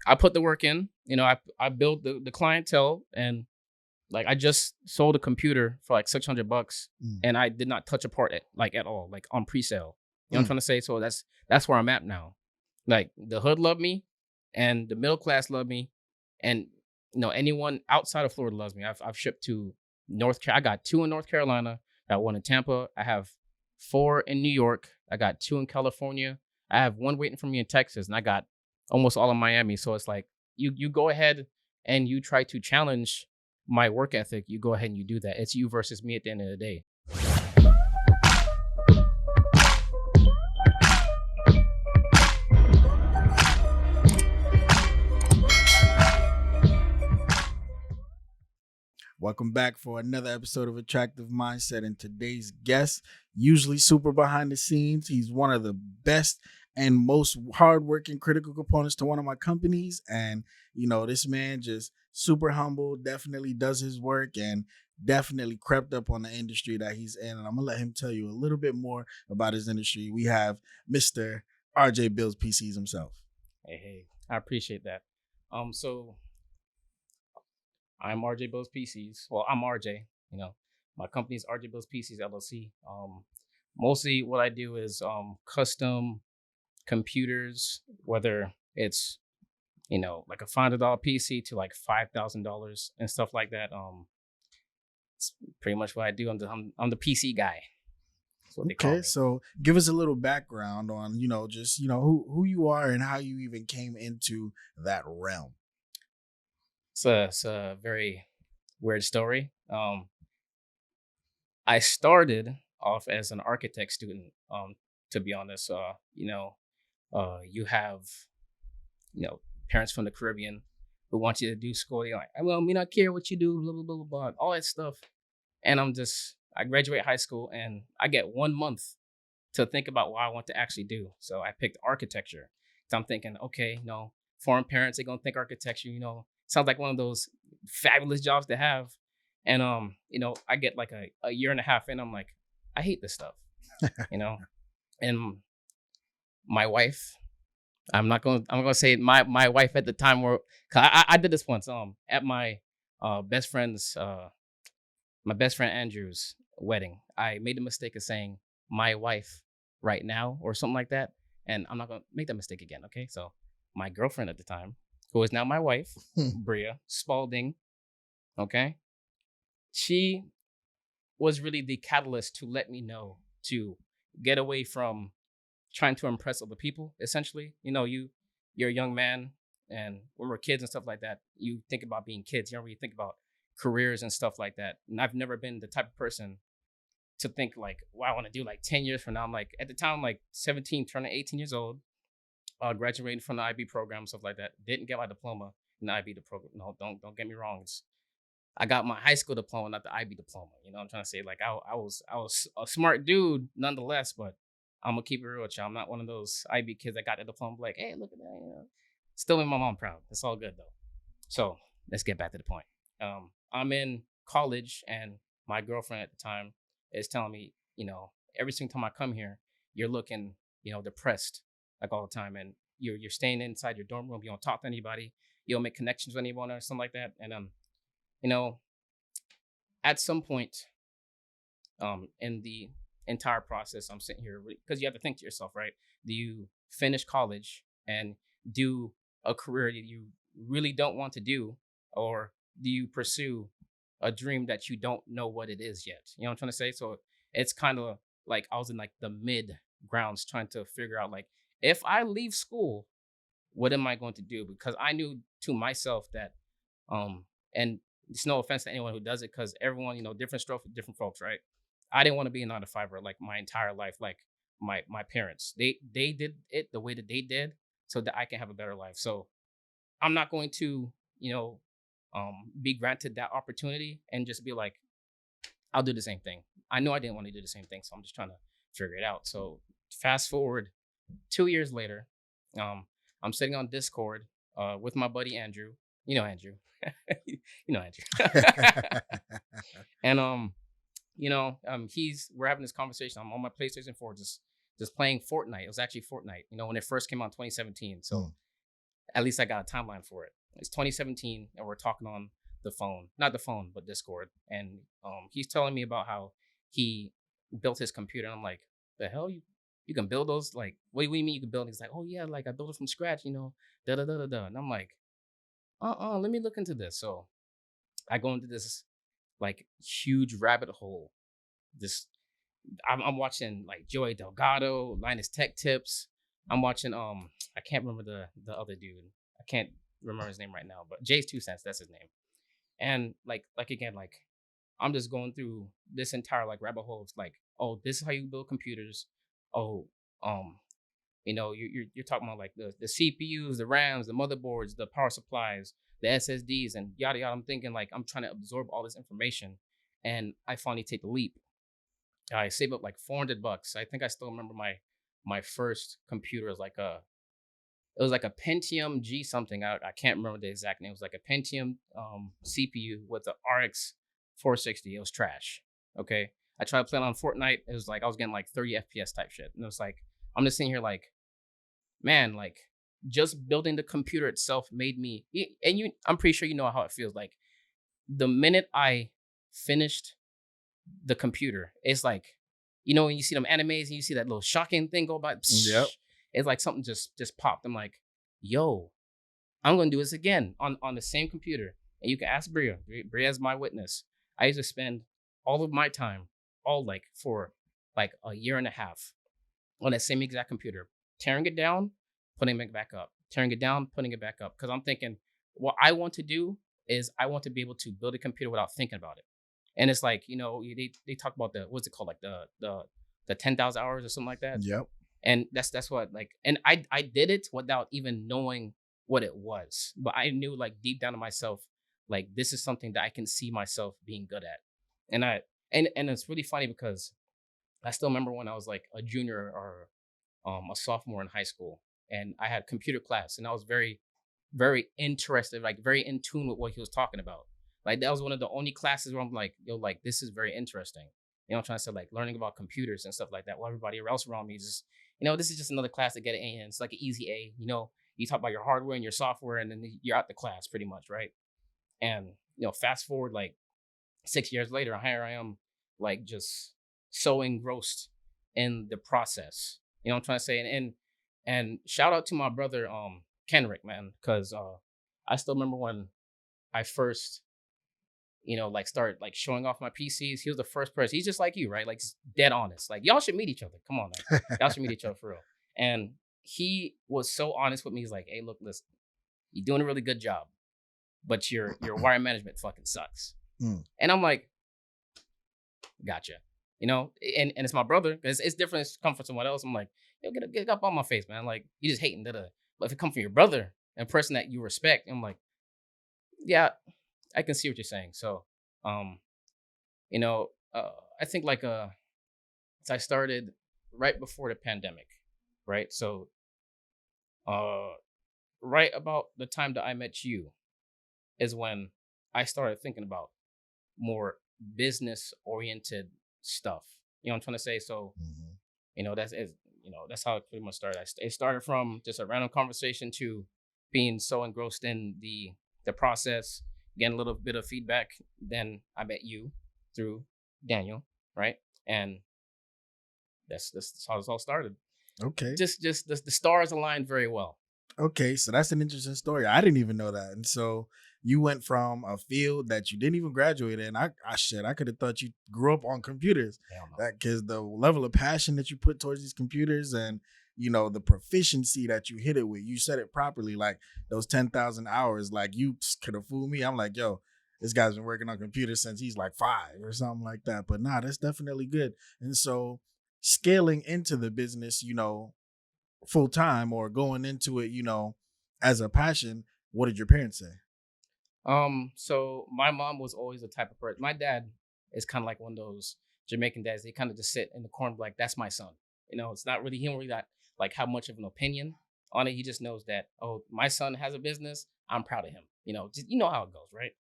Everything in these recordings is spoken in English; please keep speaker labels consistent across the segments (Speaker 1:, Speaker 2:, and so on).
Speaker 1: I put the work in. I built the clientele, and like I just sold a computer for like $600, and I did not touch a part at all, like on pre-sale. You know what I'm trying to say? So that's where I'm at now. Like the hood loved me, and the middle class loved me, and anyone outside of Florida loves me. I've shipped to I got 2 in North Carolina. I got 1 in Tampa. I have 4 in New York. I got 2 in California. I have 1 waiting for me in Texas, and I got almost all in Miami. So it's like you go ahead and you try to challenge my work ethic. You go ahead and you do that. It's you versus me at the end of the day.
Speaker 2: Welcome back for another episode of Attractive Mindset. And today's guest, usually super behind the scenes, he's one of the best and most hardworking critical components to one of my companies. And, this man just super humble, definitely does his work, and definitely crept up on the industry that he's in. And I'm going to let him tell you a little bit more about his industry. We have Mr. RJ Builds PCs himself.
Speaker 1: Hey, I appreciate that. So I'm RJ Builds PCs. Well, I'm RJ. My company is RJ Builds PCs LLC. Mostly what I do is custom computers, whether it's like a $500 PC to like $5,000 and stuff like that. It's pretty much what I do. I'm the PC guy. That's what they call me.
Speaker 2: So give us a little background on who you are and how you even came into that realm.
Speaker 1: It's a very weird story. I started off as an architect student. To be honest, you have parents from the Caribbean who want you to do school. You're like, well, me not care what you do, blah blah blah blah, blah, all that stuff. And I graduate high school and I get 1 month to think about what I want to actually do. So I picked architecture. So I'm thinking, okay, foreign parents, they're gonna think architecture, sounds like one of those fabulous jobs to have. And I get like a year and a half in, I'm like, I hate this stuff. And my wife, I'm gonna say my wife at the time, cause I did this once at my best friend Andrew's wedding. I made the mistake of saying my wife right now or something like that, and I'm not gonna make that mistake again. Okay, so my girlfriend at the time, who is now my wife, Bria Spalding, okay, she was really the catalyst to let me know to get away from trying to impress other people. Essentially, you're a young man, and when we're kids and stuff like that, you think about being kids. You don't really think about careers and stuff like that. And I've never been the type of person to think like, wow, I want to do like 10 years from now. I'm like, at the time, I'm like 17, turning 18 years old, graduated from the IB program, stuff like that. Didn't get my diploma in the IB program. No, don't get me wrong. I got my high school diploma, not the IB diploma. I'm trying to say, like, I was a smart dude nonetheless, but I'm gonna keep it real with you. I'm not one of those IB kids that got the diploma, like, hey, look at that. Still make my mom proud. It's all good though. So let's get back to the point. I'm in college, and my girlfriend at the time is telling me, every single time I come here, you're looking, depressed like all the time, and you're staying inside your dorm room. You don't talk to anybody. You don't make connections with anyone or something like that. And at some point, in the entire process, I'm sitting here because you have to think to yourself, right? Do you finish college and do a career that you really don't want to do, or do you pursue a dream that you don't know what it is yet? You know what I'm trying to say? So it's kind of like I was in like the mid grounds trying to figure out, like, if I leave school, what am I going to do? Because I knew to myself that, and it's no offense to anyone who does it, because everyone, different stroke for different folks, right? I didn't want to be a 9-to-5er like my entire life, like my parents. They did it the way that they did so that I can have a better life. So I'm not going to, be granted that opportunity and just be like, I'll do the same thing. I know I didn't want to do the same thing, so I'm just trying to figure it out. So fast forward 2 years later, I'm sitting on Discord with my buddy Andrew. Andrew. Andrew. And we're having this conversation. I'm on my PlayStation 4 just playing Fortnite. It was actually Fortnite, when it first came out in 2017. So At least I got a timeline for it. It's 2017, and we're talking on the phone, not the phone, but Discord. And he's telling me about how he built his computer. And I'm like, the hell you can build those? Like, what do you mean you can build? He's like, oh yeah, like I built it from scratch, da da da da da. And I'm like, let me look into this. So I go into this like huge rabbit hole. This I'm watching like Joey Delgado, Linus Tech Tips. I'm watching I can't remember the other dude. I can't remember his name right now, but Jay's 2 cents, that's his name. And like again, like I'm just going through this entire like rabbit hole. It's like, oh, this is how you build computers. Oh, um, you're talking about like the CPUs, the RAMs, the motherboards, the power supplies, the SSDs, and yada yada. I'm thinking like I'm trying to absorb all this information, and I finally take the leap. I save up like $400. I think I still remember my first computer was like it was like a Pentium G something. I can't remember the exact name. It was like a Pentium CPU with the RX 460. It was trash. Okay. I tried playing on Fortnite. It was like I was getting like 30 FPS type shit. And it was like I'm just sitting here like, man, like just building the computer itself made me and I'm pretty sure you know how it feels. Like the minute I finished the computer, it's like, when you see them animes and you see that little shocking thing go by,
Speaker 2: Yep.
Speaker 1: it's like something just popped. I'm like, yo, I'm gonna do this again on the same computer. And you can ask Bria. Bria's my witness. I used to spend all of my time, all like for like a year and a half, on that same exact computer, tearing it down, putting it back up, tearing it down, putting it back up. Because I'm thinking, what I want to do is I want to be able to build a computer without thinking about it. And it's like, they talk about the what's it called, like the 10,000 hours or something like that.
Speaker 2: Yep.
Speaker 1: And that's what like, and I did it without even knowing what it was, but I knew like deep down in myself, like this is something that I can see myself being good at. And and it's really funny because I still remember when I was like a junior or a sophomore in high school, and I had computer class, and I was very, very interested, like very in tune with what he was talking about. Like that was one of the only classes where I'm like, yo, like this is very interesting. I'm trying to say like learning about computers and stuff like that. While everybody else around me just, this is just another class to get an A in. It's like an easy A. You talk about your hardware and your software, and then you're out the class pretty much, right? And fast forward like 6 years later, here I am, like just so engrossed in the process. I'm trying to say, and shout out to my brother, Kenrick, man, because I still remember when I first, like started like showing off my PCs. He was the first person. He's just like you, right? Like dead honest. Like y'all should meet each other. Come on, now. Y'all should meet each other for real. And he was so honest with me. He's like, "Hey, look, listen, you're doing a really good job, but your wire management fucking sucks." And I'm like, gotcha. And it's my brother. It's different. It's come from someone else. I'm like, get up on my face, man. Like you just hating that. But if it come from your brother and person that you respect, I'm like, yeah, I can see what you're saying. So, um, I think like so I started right before the pandemic, right? So, uh, right about the time that I met you is when I started thinking about more business oriented stuff. I'm trying to say. So, that's how it pretty much started. It started from just a random conversation to being so engrossed in the process, getting a little bit of feedback. Then I met you through Daniel, right? And that's how this all started.
Speaker 2: Okay.
Speaker 1: Just the stars aligned very well.
Speaker 2: Okay, so that's an interesting story. I didn't even know that. And so you went from a field that you didn't even graduate in. I could have thought you grew up on computers.
Speaker 1: Hell no.
Speaker 2: That because the level of passion that you put towards these computers and the proficiency that you hit it with. You said it properly, like those 10,000 hours. Like you could have fooled me. I'm like, yo, this guy's been working on computers since he's like 5 or something like that. But nah, that's definitely good. And so scaling into the business, full time or going into it, as a passion, what did your parents say?
Speaker 1: So my mom was always the type of person. My dad is kind of like one of those Jamaican dads. They kind of just sit in the corner, like that's my son. It's not really, he don't really got like how much of an opinion on it. He just knows that, oh, my son has a business. I'm proud of him. Just how it goes, right?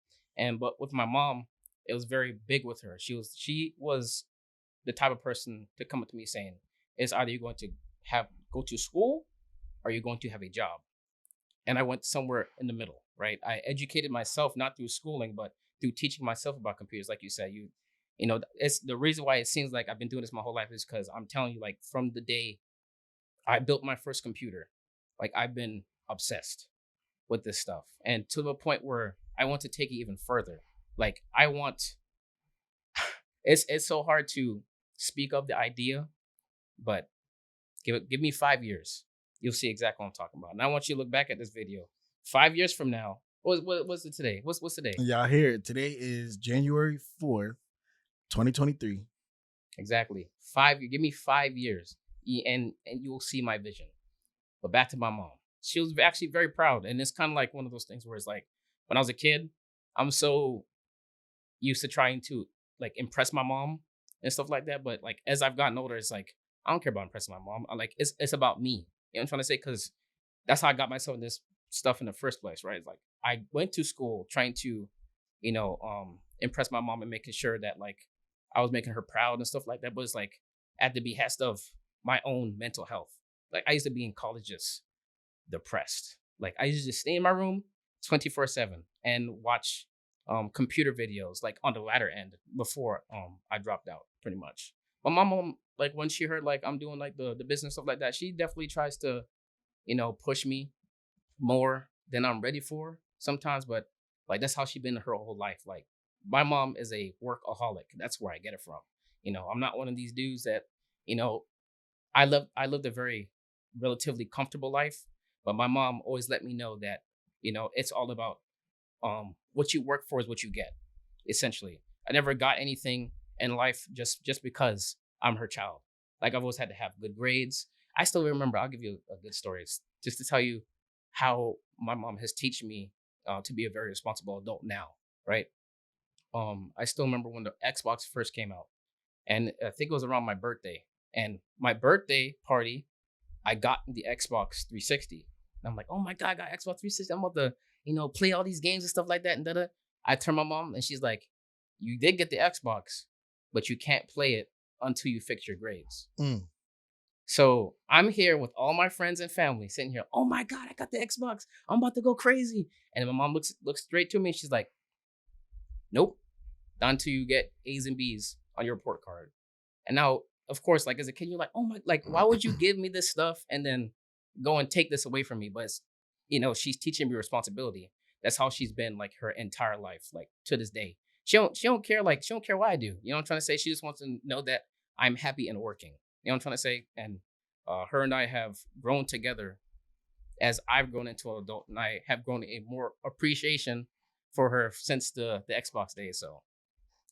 Speaker 1: But with my mom, it was very big with her. She was the type of person to come up to me saying, "It's either you're going to go to school or you're going to have a job." and I went somewhere in the middle, right? I educated myself not through schooling, but through teaching myself about computers. Like you said, you know, it's the reason why it seems like I've been doing this my whole life is because I'm telling you, like from the day I built my first computer, like I've been obsessed with this stuff, and to the point where I want to take it even further. Like I want, it's so hard to speak of the idea, but give me 5 years. You'll see exactly what I'm talking about. And I want you to look back at this video 5 years from now. What's it today? What's today?
Speaker 2: Y'all hear it. Today is January 4th, 2023.
Speaker 1: Exactly. Give me 5 years, and you will see my vision. But back to my mom. She was actually very proud, and it's kind of like one of those things where it's like when I was a kid, I'm so used to trying to like impress my mom and stuff like that. But like as I've gotten older, it's like I don't care about impressing my mom. I like it's about me. You know what I'm trying to say? Because that's how I got myself in this stuff in the first place, right? It's like I went to school trying to, impress my mom and making sure that like I was making her proud and stuff like that. But it's like at the behest of my own mental health. Like I used to be in college just depressed. Like I used to just stay in my room 24/7 and watch computer videos like on the latter end before I dropped out pretty much. But my mom, like when she heard like I'm doing like the business stuff like that, she definitely tries to, push me more than I'm ready for sometimes, but like that's how she been her whole life. Like my mom is a workaholic. That's where I get it from. I'm not one of these dudes that, you know, I lived a very relatively comfortable life, but my mom always let me know that, it's all about what you work for is what you get, essentially. I never got anything in life just because I'm her child. Like I've always had to have good grades. I still remember, I'll give you a good story just to tell you how my mom has teach me to be a very responsible adult now, right? I still remember when the Xbox first came out, and I think it was around my birthday. And my birthday party, I got the Xbox 360. And I'm like, oh my God, I got Xbox 360. I'm about to, play all these games and stuff like that. And da I turn my mom and she's like, you did get the Xbox, but you can't play it until you fix your grades.
Speaker 2: Mm.
Speaker 1: So I'm here with all my friends and family sitting here. Oh my God, I got the Xbox. I'm about to go crazy. And my mom looks straight to me and she's like, nope, not until you get A's and B's on your report card. And now, of course, like as a kid, you're like, oh my, like, why would you give me this stuff and then go and take this away from me? But she's teaching me responsibility. That's how she's been like her entire life, like to this day. She don't care, like she don't care what I do. You know what I'm trying to say? She just wants to know that I'm happy and working. You know what I'm trying to say? And her and I have grown together as I've grown into an adult, and I have grown a more appreciation for her since the Xbox days. So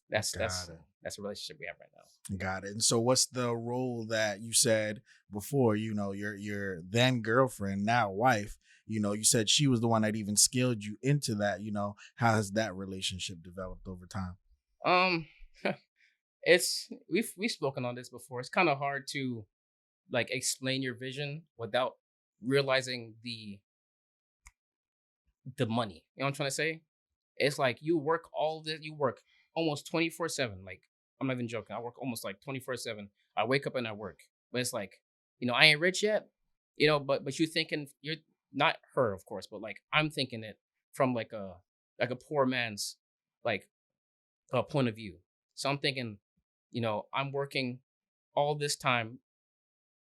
Speaker 1: that's
Speaker 2: Got
Speaker 1: that's
Speaker 2: it.
Speaker 1: that's a relationship we have right now.
Speaker 2: Got it. And so what's the role that you said before, your then girlfriend, now wife, you said she was the one that even scaled you into that, how has that relationship developed over time?
Speaker 1: Um, we've spoken on this before. It's kind of hard to like explain your vision without realizing the money. You know what I'm trying to say? It's like you work almost 24/7. Like I'm not even joking. I work almost like 24/7. I wake up and I work. But it's like, I ain't rich yet, but you thinking you're not her, of course, but like I'm thinking it from like a poor man's like point of view. So I'm thinking, I'm working all this time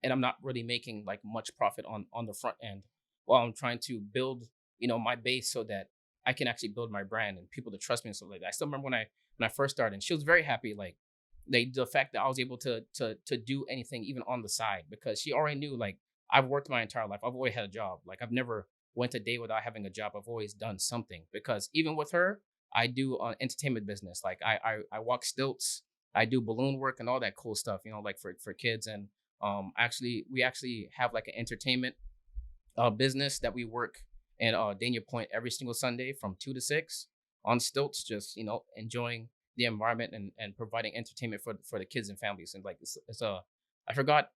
Speaker 1: and I'm not really making like much profit on the front end while I'm trying to build, my base so that I can actually build my brand and people to trust me and stuff like that. I still remember when I first started, and she was very happy, like the fact that I was able to do anything even on the side because she already knew like I've worked my entire life. I've always had a job. Like I've never went a day without having a job. I've always done something because even with her, I do entertainment business. Like I walk stilts, I do balloon work and all that cool stuff, like for kids. And actually, we actually have like an entertainment business that we work in Dania Point every single Sunday from 2 to 6 on stilts, just enjoying the environment and providing entertainment for the kids and families. And like it's a I forgot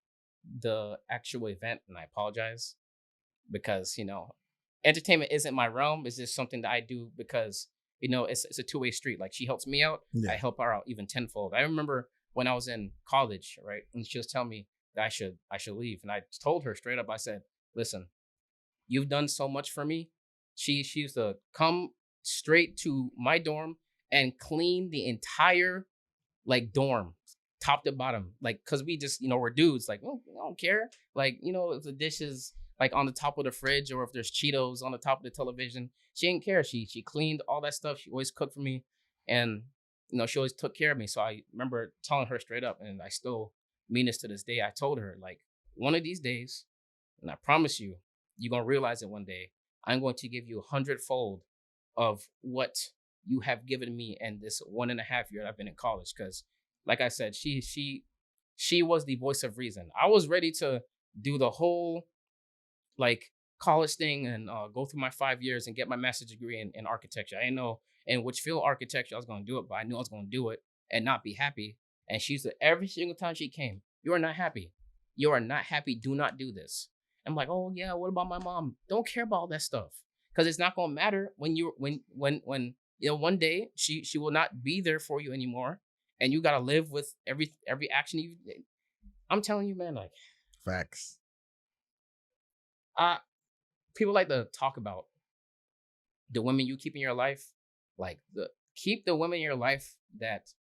Speaker 1: the actual event, and I apologize because entertainment isn't my realm. It's just something that I do because it's a two-way street. Like she helps me out, I
Speaker 2: Yeah.
Speaker 1: help her out even tenfold. I remember when I was in college, right, and she was telling me that I should leave, and I told her straight up. I said, "Listen, you've done so much for me. She used to come straight to my dorm and clean the entire like dorm, top to bottom. Like, cause we just, we're dudes. Like, oh, I don't care. Like, if the dishes like on the top of the fridge or if there's Cheetos on the top of the television, she didn't care. She cleaned all that stuff. She always cooked for me, and she always took care of me. So I remember telling her straight up, and I still mean this to this day. I told her like, one of these days, and I promise you, you're gonna realize it one day. I'm going to give you 100-fold of what you have given me in this 1.5 year I've been in college. Because, like I said, she was the voice of reason. I was ready to do the whole like college thing and go through my 5 years and get my master's degree in architecture. I didn't know in which field architecture I was going to do it, but I knew I was going to do it and not be happy. And she said every single time she came, "You are not happy. You are not happy. Do not do this." I'm like, "Oh yeah, what about my mom?" Don't care about all that stuff because it's not going to matter when you when one day she will not be there for you anymore, and you got to live with every action you. I'm telling you, man, like
Speaker 2: Facts.
Speaker 1: I people like to talk about the women you keep in your life, like keep the women in your life that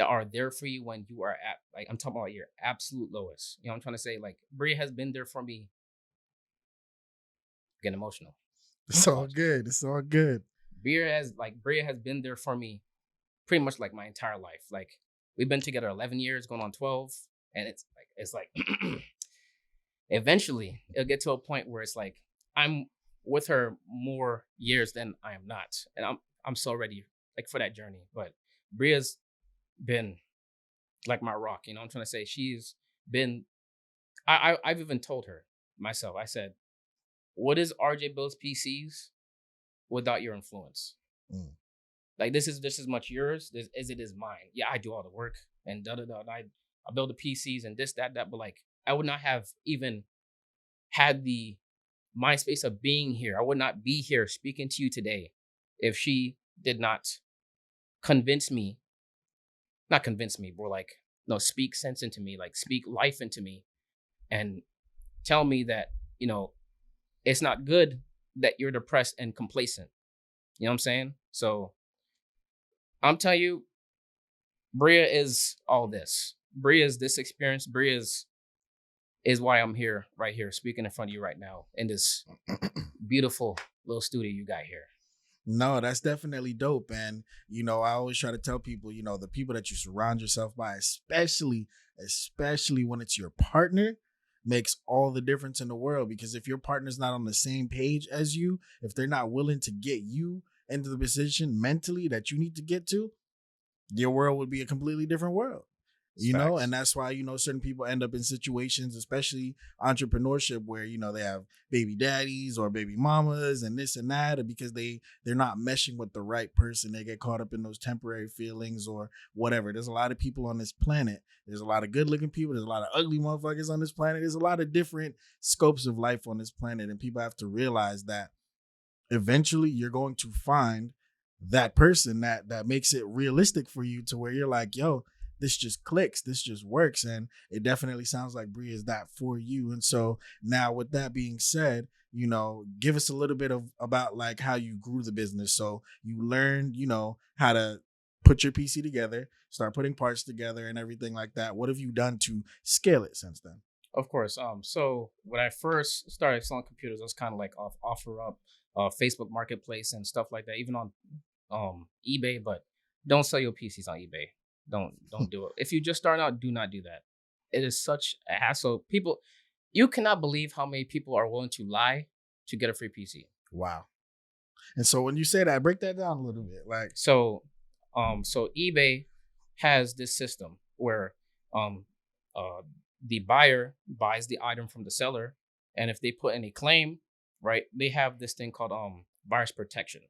Speaker 1: are there for you when you are at, like, I'm talking about your absolute lowest. I'm trying to say, like, Bria has been there for me. Getting emotional.
Speaker 2: It's all good. It's all good.
Speaker 1: Bria has been there for me pretty much like my entire life. Like, we've been together 11 years, going on 12, and it's like eventually it'll get to a point where it's like I'm with her more years than I am not, and I'm so ready like for that journey. But Bria's been like my rock. I'm trying to say she's been. I've even told her myself. I said, "What is RJ Bill's PCs without your influence?
Speaker 2: Mm.
Speaker 1: Like, this is just as much yours as it is mine. Yeah, I do all the work and da da da. I build the PCs and this that, but like I would not have even had the mind space of being here. I would not be here speaking to you today if she did not convince me, not convince me, but like, no, speak sense into me, like speak life into me and tell me that, it's not good that you're depressed and complacent. You know what I'm saying? So I'm telling you, Bria is all this. Bria is this experience. Bria is why I'm here, right here, speaking in front of you right now in this beautiful little studio you got here.
Speaker 2: No, that's definitely dope. And, I always try to tell people, the people that you surround yourself by, especially when it's your partner, makes all the difference in the world. Because if your partner's not on the same page as you, if they're not willing to get you into the position mentally that you need to get to, your world would be a completely different world. And that's why, certain people end up in situations, especially entrepreneurship, where, they have baby daddies or baby mamas and this and that, because they're not meshing with the right person. They get caught up in those temporary feelings or whatever. There's a lot of people on this planet. There's a lot of good looking people. There's a lot of ugly motherfuckers on this planet. There's a lot of different scopes of life on this planet. And people have to realize that eventually you're going to find that person that makes it realistic for you to where you're like, yo, this just clicks, this just works. And it definitely sounds like Bria is that for you. And so now with that being said, give us a little bit about like how you grew the business. So you learned, how to put your PC together, start putting parts together and everything like that. What have you done to scale it since then?
Speaker 1: Of course. So when I first started selling computers, I was kind of like offer up Facebook Marketplace and stuff like that, even on eBay. But don't sell your PCs on eBay. Don't do it. If you just start out, do not do that. It is such a hassle. You cannot believe how many people are willing to lie to get a free PC.
Speaker 2: Wow. And so when you say that, break that down a little bit. Like,
Speaker 1: so eBay has this system where the buyer buys the item from the seller, and if they put in a claim, right, they have this thing called buyer's protection.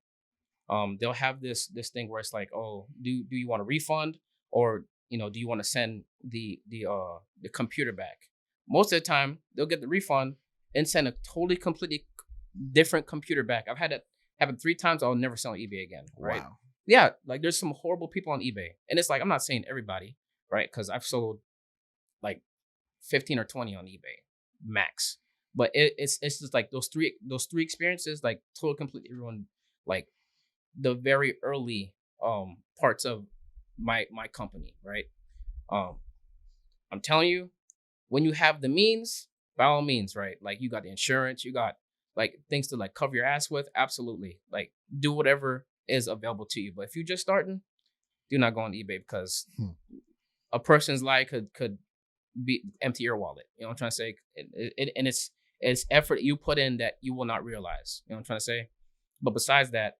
Speaker 1: They'll have this thing where it's like, oh, do you want a refund, or do you want to send the computer back? Most of the time, they'll get the refund and send a totally completely different computer back. I've had it happen 3 times. I'll never sell on eBay again. Right?
Speaker 2: Wow.
Speaker 1: Yeah, like there's some horrible people on eBay, and it's like I'm not saying everybody, right? Because I've sold like 15 or 20 on eBay max. But it's just like those three experiences like totally completely ruined like the very early parts of my company, right? Um, I'm telling you, when you have the means, by all means, right? Like you got the insurance, you got like things to like cover your ass with, absolutely. Like do whatever is available to you. But if you're just starting, do not go on eBay because
Speaker 2: Hmm.
Speaker 1: a person's life could be empty your wallet. You know what I'm trying to say? And it's effort you put in that you will not realize. You know what I'm trying to say? But besides that,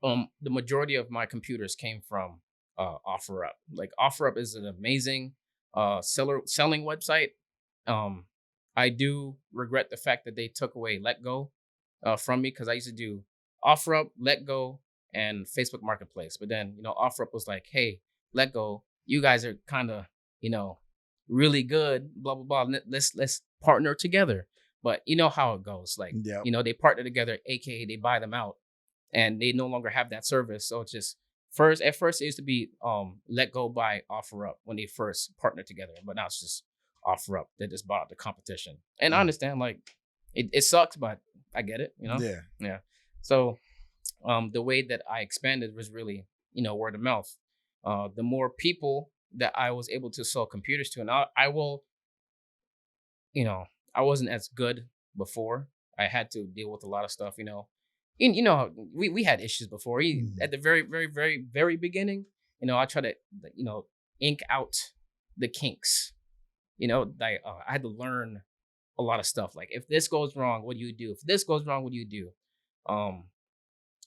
Speaker 1: the majority of my computers came from OfferUp. Like OfferUp is an amazing selling website. Um, I do regret the fact that they took away Let Go from me because I used to do OfferUp, Let Go, and Facebook Marketplace. But then OfferUp was like, "Hey, Let Go, you guys are kind of really good. Blah blah blah. Let's partner together." But you know how it goes. Like
Speaker 2: Yep.
Speaker 1: they partner together, aka they buy them out and they no longer have that service. So it's just at first it used to be Let Go by OfferUp when they first partnered together, but now it's just OfferUp that just bought out the competition. And I
Speaker 2: Mm.
Speaker 1: understand like it sucks, but I get it,
Speaker 2: Yeah.
Speaker 1: Yeah. So the way that I expanded was really, word of mouth. The more people that I was able to sell computers to, and I will, you know, I wasn't as good before. I had to deal with a lot of stuff, we had issues before.
Speaker 2: Mhm.
Speaker 1: At the very, very, very, very beginning, I try to, ink out the kinks. Like I had to learn a lot of stuff. Like if this goes wrong, what do you do? If this goes wrong, what do you do? Um,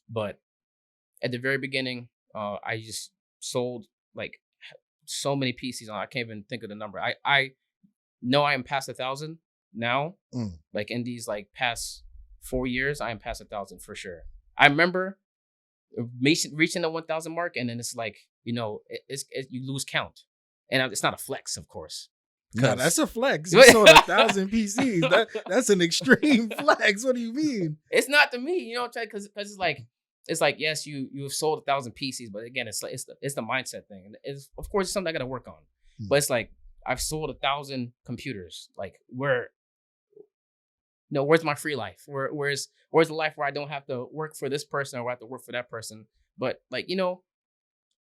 Speaker 1: but at the very beginning, I just sold like so many PCs on. I can't even think of the number. I know I am past 1,000 now.
Speaker 2: Mm.
Speaker 1: Like in these like past 4 years, I am past 1,000 for sure. I remember reaching the 1,000 mark, and then it's like you lose count, and it's not a flex, of course,
Speaker 2: No,
Speaker 1: because
Speaker 2: that's a flex. You sold 1,000 PCs. That's an extreme flex. What do you mean?
Speaker 1: it's not to me, because it's like yes, you've sold 1,000 PCs, but again, it's like it's the mindset thing, and it's of course it's something I got to work on,
Speaker 2: Hmm.
Speaker 1: but it's like I've sold 1,000 computers. Like where where's my free life? Where's the life where I don't have to work for this person or I have to work for that person? But like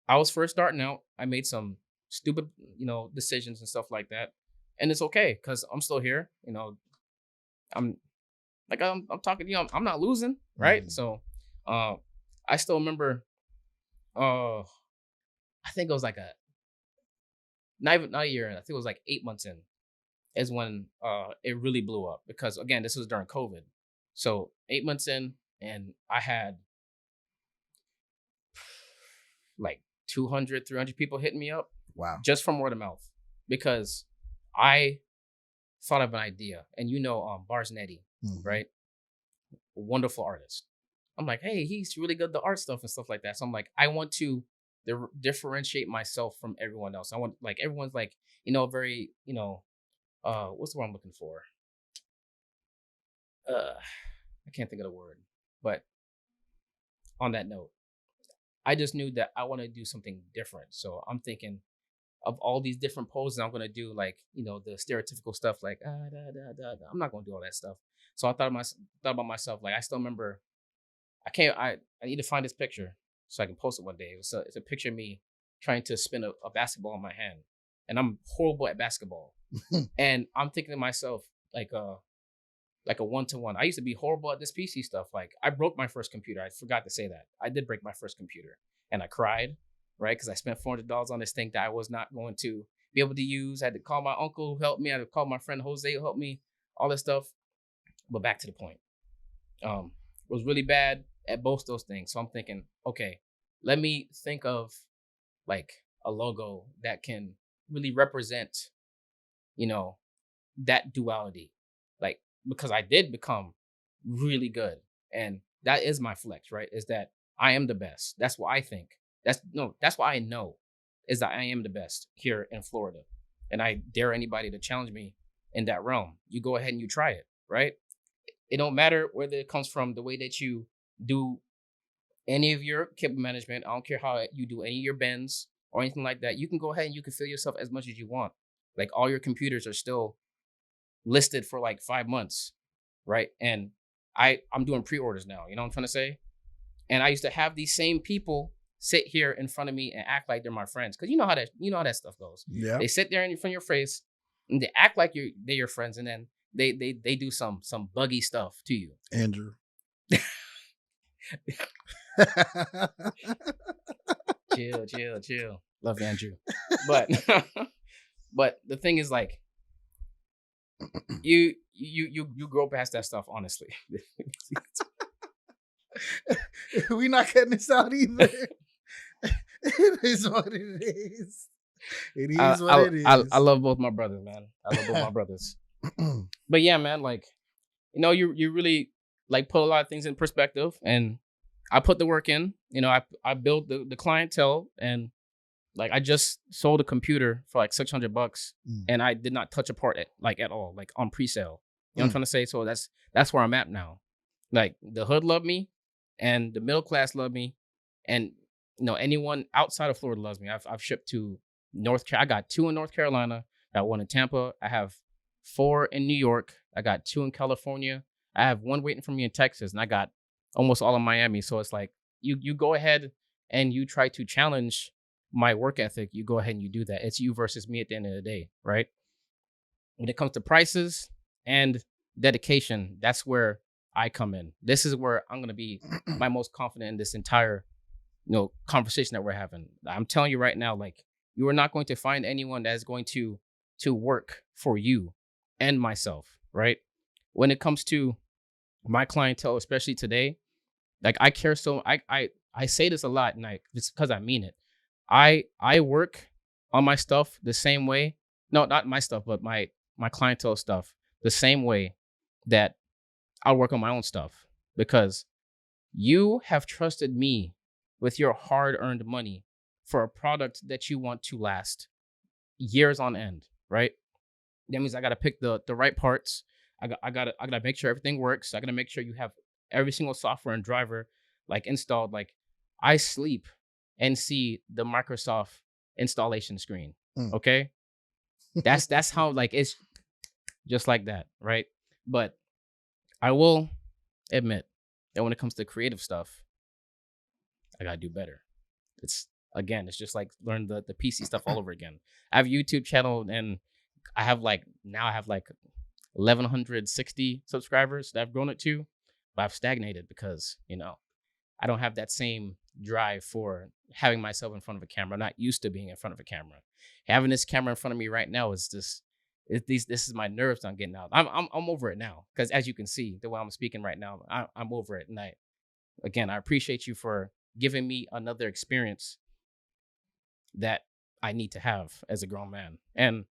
Speaker 1: I was first starting out. I made some stupid decisions and stuff like that, and it's okay because I'm still here. I'm I'm talking to you. I'm not losing, right?
Speaker 2: Mhm.
Speaker 1: So, uh, I still remember. Uh, I think it was like a not a year in. I think it was like 8 months in is when it really blew up because again this was during COVID. So 8 months in, and I had like 200, 300 people hitting me up
Speaker 2: Wow.
Speaker 1: just from word of mouth because I thought of an idea, and Bars Netty,
Speaker 2: Mhm.
Speaker 1: right? Wonderful artist. I'm like, hey, he's really good at the art stuff and stuff like that. So I'm like, I want to differentiate myself from everyone else. I want like everyone's like, very, what's the word I'm looking for? I can't think of the word. But on that note, I just knew that I want to do something different. So I'm thinking of all these different poses I'm gonna do, like the stereotypical stuff, like da, da, da, da. I'm not gonna do all that stuff. So I thought about myself, like I still remember. I need to find this picture so I can post it one day. It's a picture of me trying to spin a basketball in my hand, and I'm horrible at basketball. And I'm thinking to myself like a 1-to-1. I used to be horrible at this PC stuff. Like I broke my first computer. I forgot to say that. I did break my first computer, and I cried, right? Because I spent $400 on this thing that I was not going to be able to use. I had to call my uncle who helped me. I had to call my friend Jose who helped me. All this stuff. But back to the point. Was really bad at both those things. So I'm thinking, okay, let me think of like a logo that can really represent, you know, that duality. Like because I did become really good, and that is my flex, right? Is that I am the best. That's what I think. That's what I know is that I am the best here in Florida. And I dare anybody to challenge me in that realm. You go ahead and you try it, right? It don't matter whether it comes from the way that you do any of your kibble management. I don't care how you do any of your bends or anything like that. You can go ahead and you can fill yourself as much as you want. Like all your computers are still listed for like 5 months, right? And I'm doing pre-orders now. You know what I'm trying to say? And I used to have these same people sit here in front of me and act like they're my friends, because you know how that stuff goes.
Speaker 2: Yeah.
Speaker 1: They sit there in front of your face and they act like they're your friends, and then they do some buggy stuff to you.
Speaker 2: Andrew.
Speaker 1: Chill. Love Andrew, but but the thing is, like, you grow past that stuff, honestly.
Speaker 2: We not cutting this out either. It is what it is. It is what it is.
Speaker 1: I love both my brothers, man. I love both my brothers. But yeah, man, like, you really like put a lot of things in perspective, and I put the work in. I built the clientele, and like I just sold a computer for like $600, and I did not touch a part at all, like on pre-sale. You know what I'm trying to say? So that's where I'm at now. Like, the hood loved me, and the middle class loved me, and anyone outside of Florida loves me. I've shipped to I got 2 in North Carolina. I got 1 in Tampa. I have 4 in New York. I got 2 in California. I have 1 waiting for me in Texas, and I got almost all in Miami. So it's like, you go ahead and you try to challenge my work ethic. You go ahead and you do that. It's you versus me at the end of the day, right? When it comes to prices and dedication, that's where I come in. This is where I'm going to be my most confident in this entire conversation that we're having. I'm telling you right now, like, you are not going to find anyone that is going to work for you and myself, right? When it comes to my clientele, especially today, like, I care so I say this a lot, and it's because I mean it. I work on my stuff the same way. No, not my stuff, but my clientele stuff the same way that I work on my own stuff, because you have trusted me with your hard-earned money for a product that you want to last years on end, right? That means I got to pick the right parts. I got to make sure everything works. I got to make sure you have every single software and driver like installed. Like, I sleep and see the Microsoft installation screen. Okay? That's how, like, it's just like that, right? But I will admit that when it comes to creative stuff, I got to do better. It's just like learn the PC stuff all over again. I have a YouTube channel, and I have like 1,160 subscribers that I've grown it to, but I've stagnated because I don't have that same drive for having myself in front of a camera. I'm not used to being in front of a camera. Having this camera in front of me right now is this is my nerves I'm getting out. I'm over it now, because as you can see the way I'm speaking right now, I'm over it. And I appreciate you for giving me another experience that I need to have as a grown man. And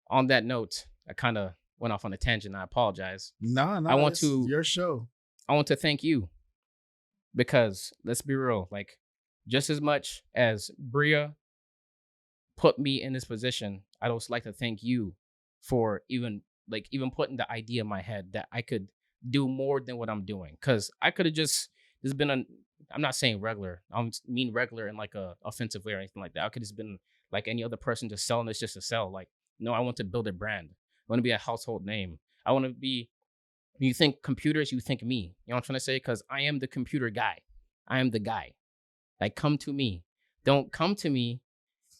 Speaker 1: on that note, I kind of went off on a tangent. I apologize.
Speaker 2: No, this is your show.
Speaker 1: I want to thank you, because let's be real, like, just as much as Bria put me in this position, I'd also like to thank you for even putting the idea in my head that I could do more than what I'm doing. Because I could have just I'm not saying regular. I mean regular in like a offensive way or anything like that. I could have just been like any other person, just selling this just to sell. Like, no, I want to build a brand. I want to be a household name. I want to be. You think computers, you think me. You know what I'm trying to say? Because I am the computer guy. I am the guy. Like, come to me. Don't come to me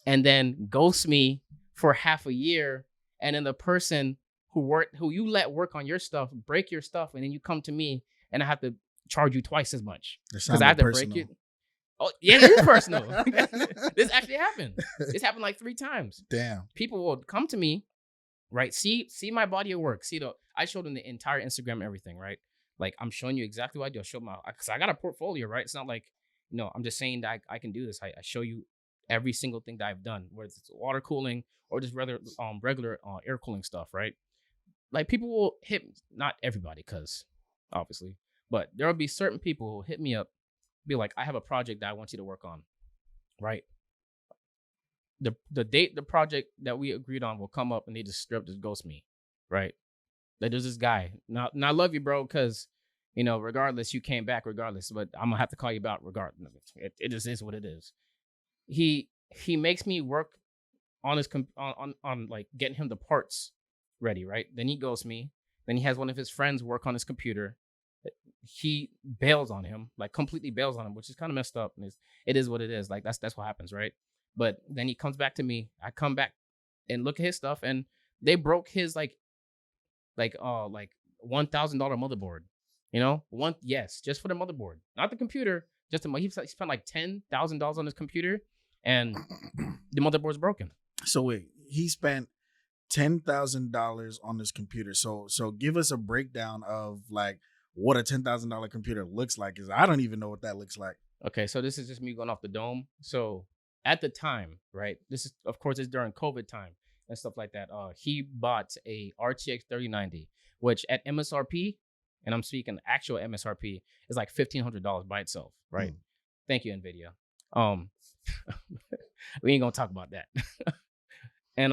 Speaker 1: and then ghost me for half a year, and then the person who you let work on your stuff break your stuff, and then you come to me and I have to charge you twice as much because I have to break it. Oh yeah, it is personal. This actually happened. This happened like 3 times.
Speaker 2: Damn.
Speaker 1: People will come to me, right? See my body of work. I showed them the entire Instagram and everything, right? Like, I'm showing you exactly what I do. I show because I got a portfolio, right? It's not like, I'm just saying that I can do this. I show you every single thing that I've done, whether it's water cooling or just regular air cooling stuff, right? Like, people will hit, not everybody, because obviously, but there will be certain people who will hit me up, be like, I have a project that I want you to work on, right? The date the project that we agreed on will come up, and they just ghost me, right? Like, there's this guy. Now I love you, bro, because regardless, you came back regardless, but I'm gonna have to call you about regardless. It just is what it is. He makes me work on his on like getting him the parts ready, right? Then he ghosts me. Then he has one of his friends work on his computer. He bails on him, like completely bails on him, which is kind of messed up. And it is what it is. Like that's what happens, right? But then he comes back to me. I come back and look at his stuff, and they broke his like $1,000 motherboard. You know, just for the motherboard, not the computer. Just he spent like $10,000 on his computer, and the motherboard's broken.
Speaker 2: So wait, he spent $10,000 on this computer. So give us a breakdown of like what a $10,000 computer looks like. Cause I don't even know what that looks like.
Speaker 1: Okay, so this is just me going off the dome. So at the time, right? This is of course it's during COVID time and stuff like that. He bought a RTX 3090, which at MSRP, and I'm speaking actual MSRP, is like $1,500 by itself, right?
Speaker 2: Mm.
Speaker 1: Thank you, Nvidia. We ain't gonna talk about that. And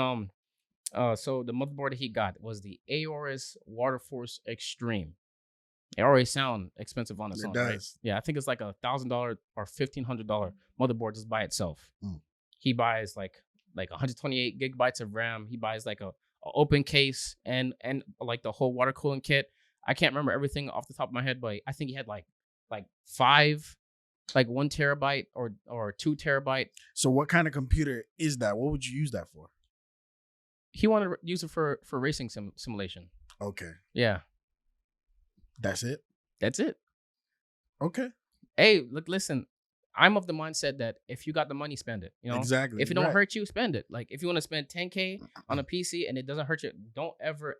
Speaker 1: so the motherboard that he got was the Aorus Waterforce Extreme. It already sound expensive on its
Speaker 2: It
Speaker 1: own,
Speaker 2: does.
Speaker 1: right? Yeah, I think it's like $1,000 or $1,500 motherboard just by itself.
Speaker 2: Mm.
Speaker 1: He buys like 128 gigabytes of RAM. He buys like a open case and like the whole water cooling kit. I can't remember everything off the top of my head, but I think he had like 5, like 1 terabyte or 2 terabyte.
Speaker 2: So what kind of computer is that? What would you use that for?
Speaker 1: He wanted to use it for racing simulation.
Speaker 2: Okay.
Speaker 1: Yeah,
Speaker 2: That's it.
Speaker 1: that's it.
Speaker 2: Okay.
Speaker 1: Hey, look, listen. I'm of the mindset that if you got the money, spend it. You know,
Speaker 2: Exactly.
Speaker 1: if it don't
Speaker 2: Right.
Speaker 1: hurt you, spend it. Like if you want to spend 10K on a PC and it doesn't hurt you, don't ever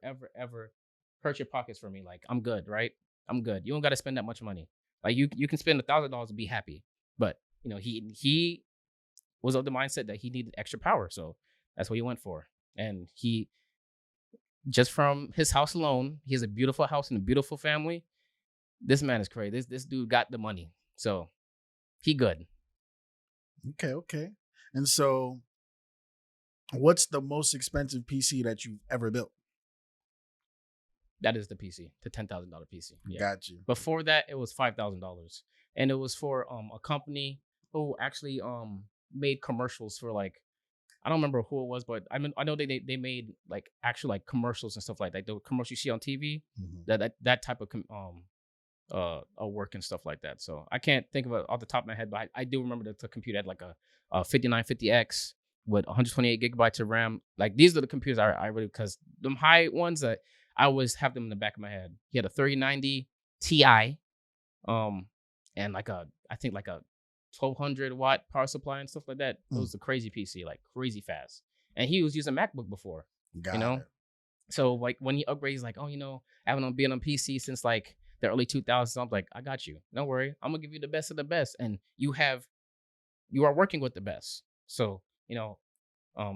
Speaker 1: hurt your pockets for me. Like I'm good, right? I'm good. You don't got to spend that much money. Like you can spend $1,000 and be happy. But you know, he was of the mindset that he needed extra power, so that's what he went for. And he just from his house alone, he has a beautiful house and a beautiful family. This man is crazy. This dude got the money, so he good.
Speaker 2: Okay. Okay. And so what's the most expensive PC that you've ever built?
Speaker 1: That is the PC, the $10,000 PC. Yeah.
Speaker 2: Got you.
Speaker 1: Before that, it was $5,000, and it was for a company who actually made commercials for like I don't remember who it was, but I know they made like actual like commercials and stuff like that. The commercials you see on TV,
Speaker 2: Mhm.
Speaker 1: that type of work and stuff like that. So I can't think of it off the top of my head, but I do remember that the computer had like a 5950X with 128 gigabytes of RAM. Like these are the computers I really because them high ones that I always have them in the back of my head. He had a 3090 Ti, um, and like I think like a 1200-watt power supply and stuff like that. It
Speaker 2: Mm.
Speaker 1: was a crazy PC, like crazy fast. And he was using MacBook before,
Speaker 2: Got
Speaker 1: you know.
Speaker 2: it.
Speaker 1: So like when he upgrades, he's like, oh, you know, I haven't been on PC since like the early 2000s. I'm like, I got you. Don't worry, I'm gonna give you the best of the best, and you are working with the best. So you know,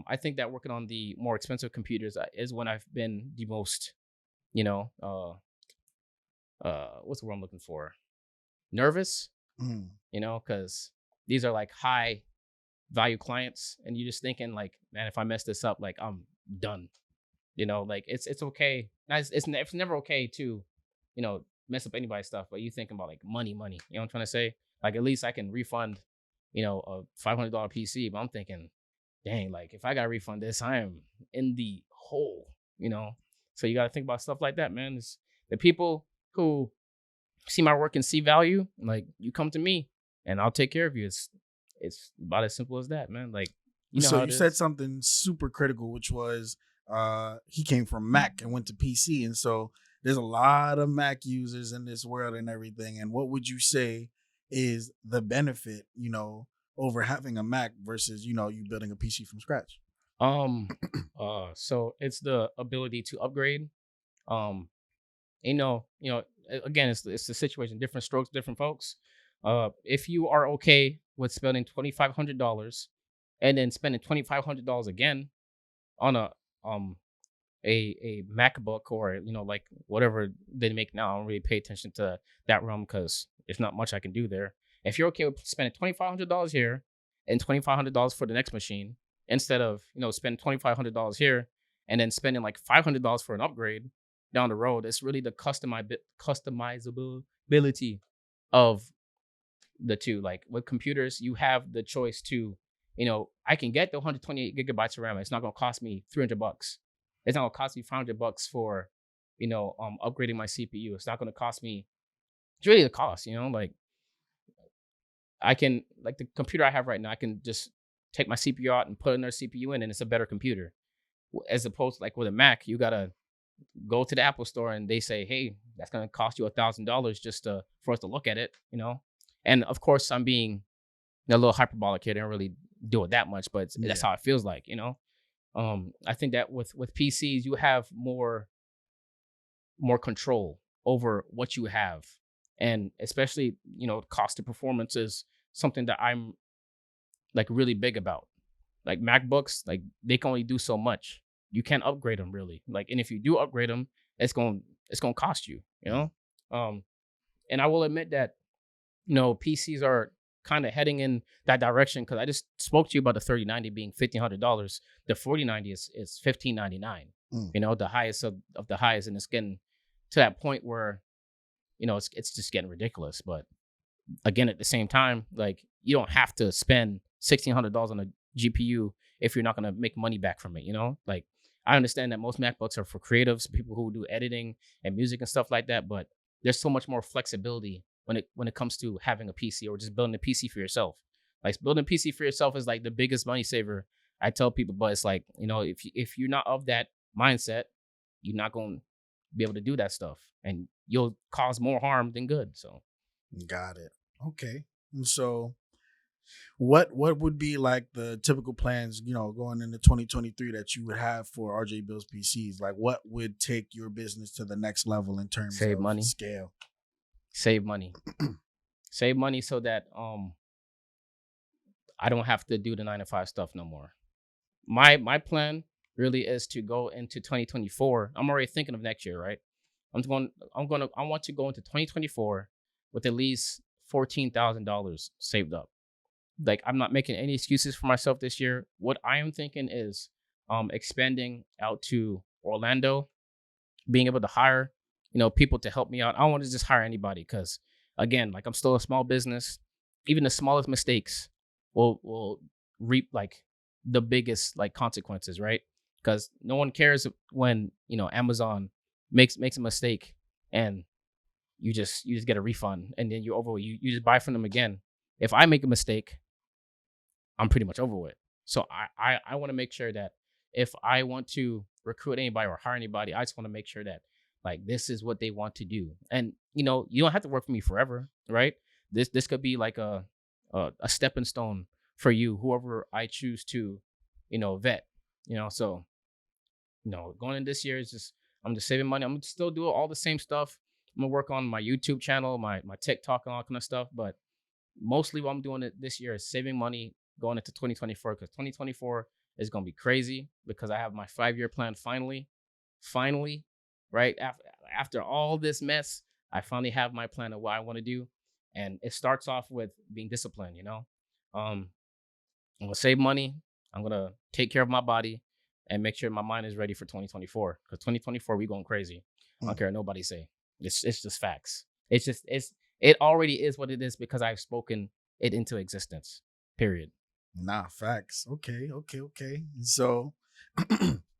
Speaker 1: I think that working on the more expensive computers is when I've been the most, you know, what's the word I'm looking for? Nervous,
Speaker 2: Mm.
Speaker 1: you know, because these are like high value clients, and you're just thinking like, man, if I mess this up, like I'm done. You know, like it's okay. It's never okay to, you know, mess up anybody's stuff. But you thinking about like money. You know what I'm trying to say? Like at least I can refund, you know, a $500 PC. But I'm thinking, dang, like if I got to refund this, I am in the hole. You know, so you got to think about stuff like that, man. It's the people who see my work and see value. Like you come to me, and I'll take care of you. It's about as simple as that, man. Like you know
Speaker 2: So
Speaker 1: how
Speaker 2: you
Speaker 1: it
Speaker 2: said
Speaker 1: is.
Speaker 2: something super critical, which was he came from Mac and went to PC. And so there's a lot of Mac users in this world and everything. And what would you say is the benefit, over having a Mac versus, you building a PC from scratch?
Speaker 1: Um, so it's the ability to upgrade. Um, again, it's the situation, different strokes, different folks. If you are okay with spending $2,500 and then spending $2,500 again on um a MacBook or like whatever they make now, I don't really pay attention to that realm because there's not much I can do there. If you're okay with spending $2,500 here and $2,500 for the next machine, instead of spending $2,500 here and then spending like $500 for an upgrade down the road, it's really the customizability of the two. Like with computers, you have the choice to, I can get the 128 gigabytes of RAM. It's not gonna cost me $300. It's not gonna cost me $500 for, upgrading my CPU. It's not gonna cost me. It's really the cost, like I can like the computer I have right now. I can just take my CPU out and put another CPU in, and it's a better computer. As opposed to like with a Mac, you gotta go to the Apple store and they say, "Hey, that's gonna cost you $1,000 just for us to look at it." And of course, I'm being a little hyperbolic here. I don't really do it that much, but that's
Speaker 2: Yeah.
Speaker 1: how it feels like. I think that with PCs, you have more control over what you have, and especially cost of performance is something that I'm like really big about. Like MacBooks, like they can only do so much. You can't upgrade them really. Like, and if you do upgrade them, it's gonna cost you.
Speaker 2: Mm.
Speaker 1: Um, and I will admit that PCs are kind of heading in that direction because I just spoke to you about the 3090 being $1,500. The 4090 is 1599.
Speaker 2: Mm.
Speaker 1: The highest of the highest, and it's getting to that point where it's just getting ridiculous. But again, at the same time, like you don't have to spend $1,600 on a GPU if you're not going to make money back from it. Like I understand that most MacBooks are for creatives, people who do editing and music and stuff like that, but there's so much more flexibility when it comes to having a PC or just building a PC for yourself. Like building a PC for yourself is like the biggest money saver. I tell people, but it's like, if you're not of that mindset, you're not going to be able to do that stuff, and you'll cause more harm than good. So
Speaker 2: Got it. Okay. And so what would be like the typical plans, going into 2023 that you would have for RJ Bill's PCs? Like what would take your business to the next level in terms
Speaker 1: save
Speaker 2: of
Speaker 1: money,
Speaker 2: scale?
Speaker 1: save money, save money so that I don't have to do the 9 to 5 stuff no more. My plan really is to go into 2024. I'm already thinking of next year, right? I want to go into 2024 with at least $14,000 saved up. Like I'm not making any excuses for myself this year. What I am thinking is expanding out to Orlando, being able to hire, people to help me out. I don't want to just hire anybody because again, like I'm still a small business. Even the smallest mistakes will reap like the biggest like consequences, right? Because no one cares when Amazon makes a mistake and you just get a refund and then you're over with. You just buy from them again. If I make a mistake, I'm pretty much over with. So I want to make sure that if I want to recruit anybody or hire anybody, I just want to make sure that like this is what they want to do. And you don't have to work for me forever, right? This could be like a stepping stone for you, whoever I choose to, vet. So going in this year is just I'm just saving money. I'm gonna still do all the same stuff. I'm gonna work on my YouTube channel, my TikTok and all kind of stuff, but mostly what I'm doing it this year is saving money going into 2024 because 2024 is going to be crazy because I have my 5-year plan finally, right after all this mess, I finally have my plan of what I want to do, and it starts off with being disciplined. I'm gonna save money. I'm gonna take care of my body and make sure my mind is ready for 2024 because 2024 we going crazy. I don't
Speaker 2: Mm.
Speaker 1: care what nobody say. It's just facts. It already is what it is because I've spoken it into existence. Period.
Speaker 2: Nah, facts. Okay, okay, okay. And so